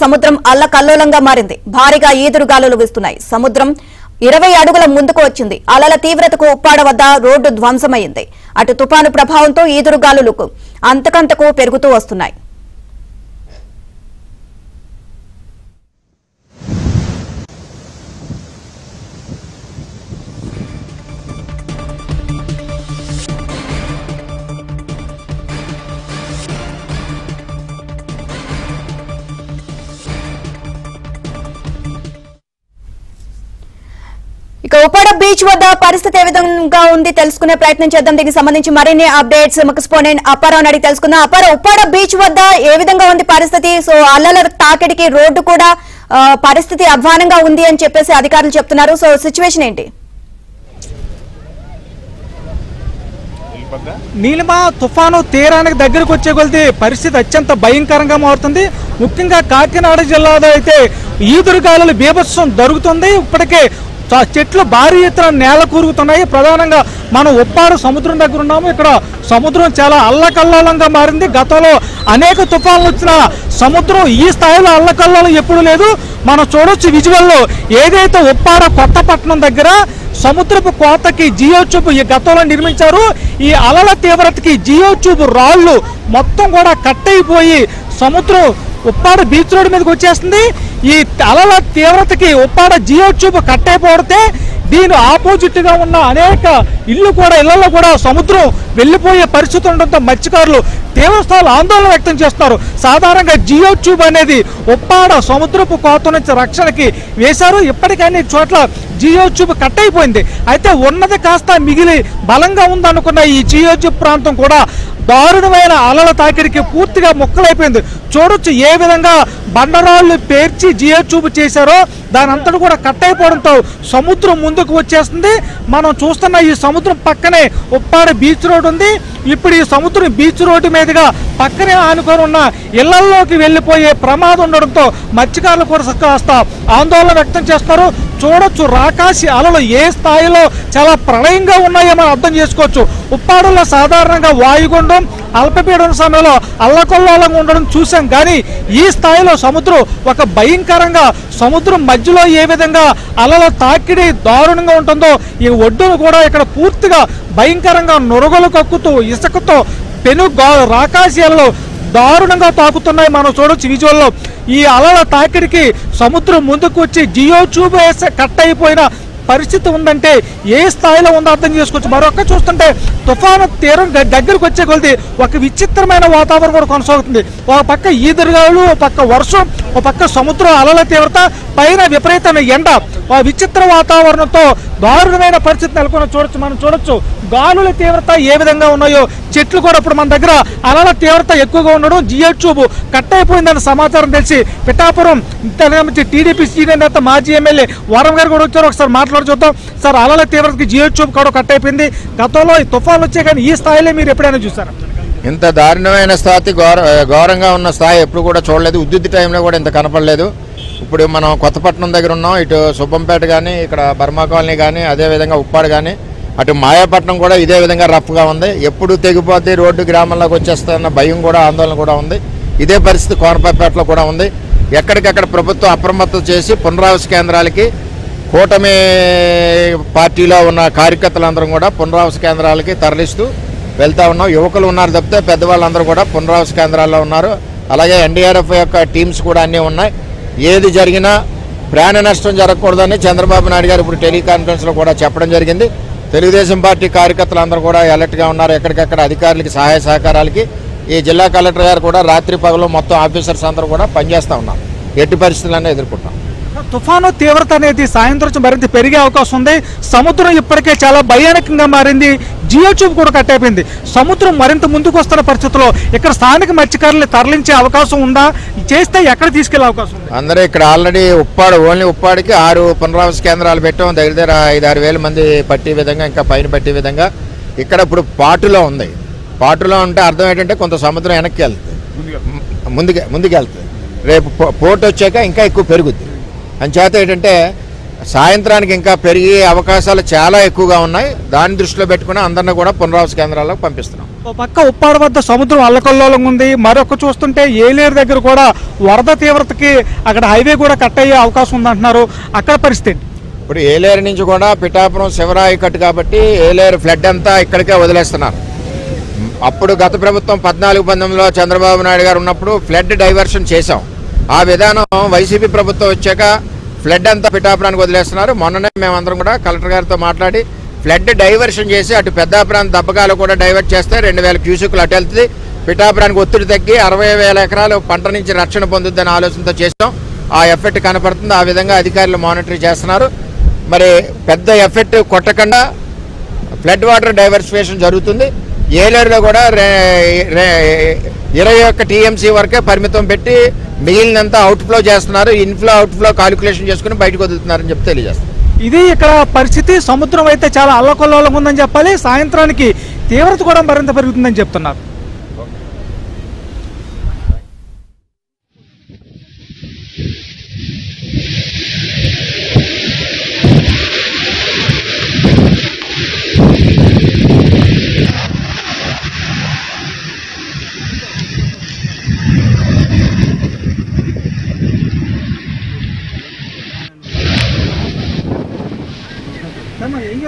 సముద్రం అల్లకల్లోలంగా మారింది. భారీగా ఈదురుగాలులు వీస్తున్నాయి. సముద్రం 20 అడుగుల ముందుకు వచ్చింది. అలల తీవ్రతకు ఉప్పాడ వద్ద రోడ్డు ధ్వంసమైంది. అటు తుపాను ప్రభావంతో ఈదురుగాలులకు అంతకంతకు పెరుగుతూ వస్తున్నాయి. ఇక ఉప్పాడ బీచ్ వద్ద పరిస్థితి ఏ విధంగా ఉంది తెలుసుకునే ప్రయత్నం చేద్దాం. దీనికి సంబంధించి మరిన్ని అప్డేట్స్ కరెస్పాండెంట్ అప్పారావు అడిగి తెలుసుకుందాం. అప్పారావు, ఉప్పాడ బీచ్ వద్ద ఏ విధంగా ఉంది పరిస్థితి? సో అల్లల తాకిడికి రోడ్డు కూడా పరిస్థితి అధ్వానంగా ఉంది అని చెప్పేసి అధికారులు చెప్తున్నారు. సో సిచ్యువేషన్ ఏంటి? నీలిమ తుఫాను తీరానికి దగ్గరకు వచ్చే కొలిది పరిస్థితి అత్యంత భయంకరంగా మారుతుంది. ముఖ్యంగా కాకినాడ జిల్లాలో అయితే ఈదురుగాలుల బీభత్సం జరుగుతుంది. ఇప్పటికే చెట్లు భారీ ఎత్తున నేల కూరుగుతున్నాయి. ప్రధానంగా మనం ఉప్పాడు సముద్రం దగ్గర ఉన్నాము. ఇక్కడ సముద్రం చాలా అల్లకల్లోలంగా మారింది. గతంలో అనేక తుఫాన్లు వచ్చిన సముద్రం ఈ స్థాయిలో అల్లకల్లోలం ఎప్పుడు లేదు. మనం చూడొచ్చు విజువల్లో ఏదైతే ఉప్పాడ కొత్తపట్నం దగ్గర సముద్రపు కోతకి జియో ట్యూబ్ ఈ గతంలో నిర్మించారు. ఈ అలల తీవ్రతకి జియో ట్యూబ్ రాళ్లు మొత్తం కూడా కట్ అయిపోయి సముద్రం ఉప్పాడ బీచ్ రోడ్ మీదకి వచ్చేస్తుంది. ఈ అలల తీవ్రతకి ఉప్పాడ జియో ట్యూబ్ కట్ అయిపోతే దీని ఆపోజిట్ గా ఉన్న అనేక ఇళ్లలో కూడా సముద్రం వెళ్లిపోయే పరిస్థితి ఉండడంతో మత్స్యకారులు తీవ్రస్థాయిలో ఆందోళన వ్యక్తం చేస్తున్నారు. సాధారణంగా జియో ట్యూబ్ అనేది ఉప్పాడ సముద్రపు కోత నుంచి రక్షణకి వేశారు. ఇప్పటికీ చోట్ల జియో ట్యూబ్ కట్ అయిపోయింది. అయితే ఉన్నది కాస్త మిగిలి బలంగా ఉందనుకున్న ఈ జియో ట్యూబ్ ప్రాంతం కూడా దారుణమైన అలల తాకిడికి పూర్తిగా ముక్కలైపోయింది. చూడొచ్చు ఏ విధంగా బండరాళ్లు పేర్చి జియో ట్యూబ్ చేశారో దాని అంతటి కూడా కట్ అయిపోవడంతో సముద్రం ముందుకు వచ్చేస్తుంది. మనం చూస్తున్న ఈ సముద్రం పక్కనే ఉప్పాడ బీచ్ రోడ్ ఉంది. ఇప్పుడు ఈ సముద్రం బీచ్ రోడ్డు మీదుగా పక్కనే ఆనుకొని ఉన్న ఇళ్లలోకి వెళ్లిపోయే ప్రమాదం ఉండడంతో మత్స్యకారులు కూడా కాస్త ఆందోళన వ్యక్తం చేస్తారు. చూడొచ్చు రాకాసి అలలు ఏ స్థాయిలో చాలా ప్రళయంగా ఉన్నాయో మనం అర్థం చేసుకోవచ్చు. ఉప్పాడలో సాధారణంగా వాయుగుండం అల్పపీడన సమయంలో అల్లకొల్లోలంగా ఉండడం చూసాం. కానీ ఈ స్థాయిలో సముద్రం ఒక భయంకరంగా సముద్రం మధ్యలో ఏ విధంగా అలల తాకిడి దారుణంగా ఉంటుందో ఈ ఒడ్డును కూడా ఇక్కడ పూర్తిగా భయంకరంగా నురగలు కక్కుతూ ఇసుకతో పెను రాకాసి అలలు దారుణంగా తాకుతున్నాయి. మనం చూడొచ్చు విజువల్లో ఈ అలల తాకిడికి సముద్రం ముందుకు వచ్చి జియో ట్యూబ్ కట్ అయిపోయిన పరిస్థితి ఉందంటే ఏ స్థాయిలో ఉందో అర్థం చేసుకోవచ్చు. మరొక చూస్తుంటే తుఫాను తీరం దగ్గరకు వచ్చే కొలిది ఒక విచిత్రమైన వాతావరణం కూడా కొనసాగుతుంది. ఒక పక్క ఈదురుగాలు, ఒక పక్క వర్షం, ఒక పక్క సముద్రం అలల తీవ్రత, పైన విపరీతమైన ఎండ, ఆ విచిత్ర వాతావరణంతో దారుణమైన పరిస్థితి నెలకొని చూడొచ్చు. మనం చూడొచ్చు గాలుల తీవ్రత ఏ విధంగా ఉన్నాయో. చెట్లు కూడా ఇప్పుడు మన దగ్గర అలల తీవ్రత ఎక్కువగా ఉండడం, జియో ట్యూబ్ కట్ అయిపోయిందని సమాచారం తెలిసి పిఠాపురం టీడీపీ సీనియర్ నేత మాజీ ఎమ్మెల్యే వరం గారు కూడా వచ్చారు. ఒకసారి మాట్లాడి చూద్దాం. సార్, అలల తీవ్రతకి జియో ట్యూబ్ కూడా కట్ అయిపోయింది. గతంలో ఈ తుఫాన్లు వచ్చాయి కానీ ఈ స్థాయిలో మీరు ఎప్పుడైనా చూసారా? ఇంత దారుణమైన స్థాయి ఘోరంగా ఉన్న స్థాయి ఎప్పుడు కూడా చూడలేదు. ఉద్యుత్ టైంలో కూడా ఇంత కనపడలేదు. ఇప్పుడు మనం కొత్తపట్నం దగ్గర ఉన్నాం. ఇటు సుబ్బంపేట కానీ, ఇక్కడ బర్మా కాలనీ కానీ, అదేవిధంగా ఉప్పాడు కానీ, అటు మాయాపట్నం కూడా ఇదే విధంగా రఫ్గా ఉంది. ఎప్పుడు తెగిపోతే రోడ్డు గ్రామంలోకి వచ్చేస్తున్న భయం కూడా ఆందోళన కూడా ఉంది. ఇదే పరిస్థితి కోనపేటలో కూడా ఉంది. ఎక్కడికక్కడ ప్రభుత్వం అప్రమత్తం చేసి పునరావాస కేంద్రాలకి కూటమి పార్టీలో ఉన్న కార్యకర్తలందరం కూడా పునరావాస కేంద్రాలకి తరలిస్తూ వెళ్తూ ఉన్నాం. యువకులు ఉన్నారు తప్పితే పెద్దవాళ్ళందరూ కూడా పునరావాస కేంద్రాల్లో ఉన్నారు. అలాగే ఎన్డీఆర్ఎఫ్ యొక్క టీమ్స్ కూడా అన్నీ ఉన్నాయి. ఏది జరిగినా ప్రాణ నష్టం జరగకూడదని చంద్రబాబు నాయుడు గారు ఇప్పుడు టెలికాన్ఫరెన్స్లో కూడా చెప్పడం జరిగింది. తెలుగుదేశం పార్టీ కార్యకర్తలందరూ కూడా అలర్ట్గా ఉన్నారు. ఎక్కడికక్కడ అధికారులకి సహాయ సహకారాలకి ఈ జిల్లా కలెక్టర్ గారు కూడా రాత్రి పగలు మొత్తం ఆఫీసర్స్ అందరూ కూడా పనిచేస్తూ ఉన్నారు. ఎట్టి పరిస్థితులన్నీ ఎదుర్కొంటాం. తుఫాను తీవ్రత అనేది సాయంత్రం మరింత పెరిగే అవకాశం ఉంది. సముద్రం ఇప్పటికే చాలా భయానకంగా మారింది. జియో ట్యూబ్ కూడా కట్ అయిపోయింది. సముద్రం మరింత ముందుకు వస్తున్న పరిస్థితుల్లో ఇక్కడ స్థానిక మత్స్యకారులు తరలించే అవకాశం ఉందా? చేస్తే ఎక్కడ తీసుకెళ్లే అవకాశం ఉంది? అందరూ ఇక్కడ ఆల్రెడీ ఓన్లీ ఉప్పాడికి 6 పునరావాస కేంద్రాలు పెట్టాం. దగ్గర 5-6 వేల మంది పట్టే విధంగా, ఇంకా పైన పట్టే విధంగా. ఇక్కడ ఇప్పుడు పాటులో ఉంది. పాటులో ఉంటే అర్థం ఏంటంటే కొంత సముద్రం వెనక్కి వెళ్తుంది, ముందుకు వెళ్తుంది. రేపు పోర్ట్ వచ్చాక ఇంకా ఎక్కువ పెరుగుద్ది. అంచేత ఏంటంటే సాయంత్రానికి ఇంకా పెరిగే అవకాశాలు చాలా ఎక్కువగా ఉన్నాయి. దాన్ని దృష్టిలో పెట్టుకుని అందరినీ కూడా పునరావాస కేంద్రాలకు పంపిస్తున్నాం. ఓ పక్క ఉప్పాడ వద్ద సముద్రం అల్లకల్లోలంగా ఉంది, మరొక చూస్తుంటే ఏలేరు దగ్గర కూడా వరద తీవ్రతకి అక్కడ హైవే కూడా కట్ అయ్యే అవకాశం ఉందంటున్నారు. అక్కడ పరిస్థితి ఇప్పుడు ఏలేరు నుంచి కూడా పిఠాపురం శివరాయి కట్టు కాబట్టి ఏలేరు ఫ్లడ్ అంతా ఇక్కడికే వదిలేస్తున్నారు. అప్పుడు గత ప్రభుత్వం 14-19లో చంద్రబాబు నాయుడు గారు ఉన్నప్పుడు ఫ్లడ్ డైవర్షన్ చేశాం. ఆ విధానం వైసీపీ ప్రభుత్వం వచ్చాక ఫ్లడ్ అంతా పిఠాపురానికి వదిలేస్తున్నారు. మొన్ననే మేమందరం కూడా కలెక్టర్ గారితో మాట్లాడి ఫ్లడ్ డైవర్షన్ చేసి అటు పెద్దాపురం దబ్బకాలు కూడా డైవర్ట్ చేస్తే 2000 క్యూసెక్లు అటు వెళ్తుంది. పిఠాపురానికి ఒత్తిడి తగ్గి 60,000 ఎకరాలు పంట నుంచి రక్షణ పొందుద్దని ఆలోచనతో చేస్తాం. ఆ ఎఫెక్ట్ కనపడుతుంది. ఆ విధంగా అధికారులు మానిటర్ చేస్తున్నారు. మరి పెద్ద ఎఫెక్ట్ కొట్టకుండా ఫ్లడ్ వాటర్ డైవర్సిఫికేషన్ జరుగుతుంది. ఏలేరులో కూడా 21 టీఎంసీ వరకే పరిమితం పెట్టి మిగిలినంతా అవుట్ఫ్లో చేస్తున్నారు. ఇన్ఫ్లో అవుట్ఫ్లో కాలిక్యులేషన్ చేసుకుని బయటకు వదులుతున్నారని చెప్పి తెలియజేస్తారు. ఇది ఇక్కడ పరిస్థితి. సముద్రం అయితే చాలా అల్లకొల్లోలంగా ఉందని చెప్పాలి. సాయంత్రానికి తీవ్రత కూడా మరింత పెరుగుతుందని చెప్తున్నారు. ఏం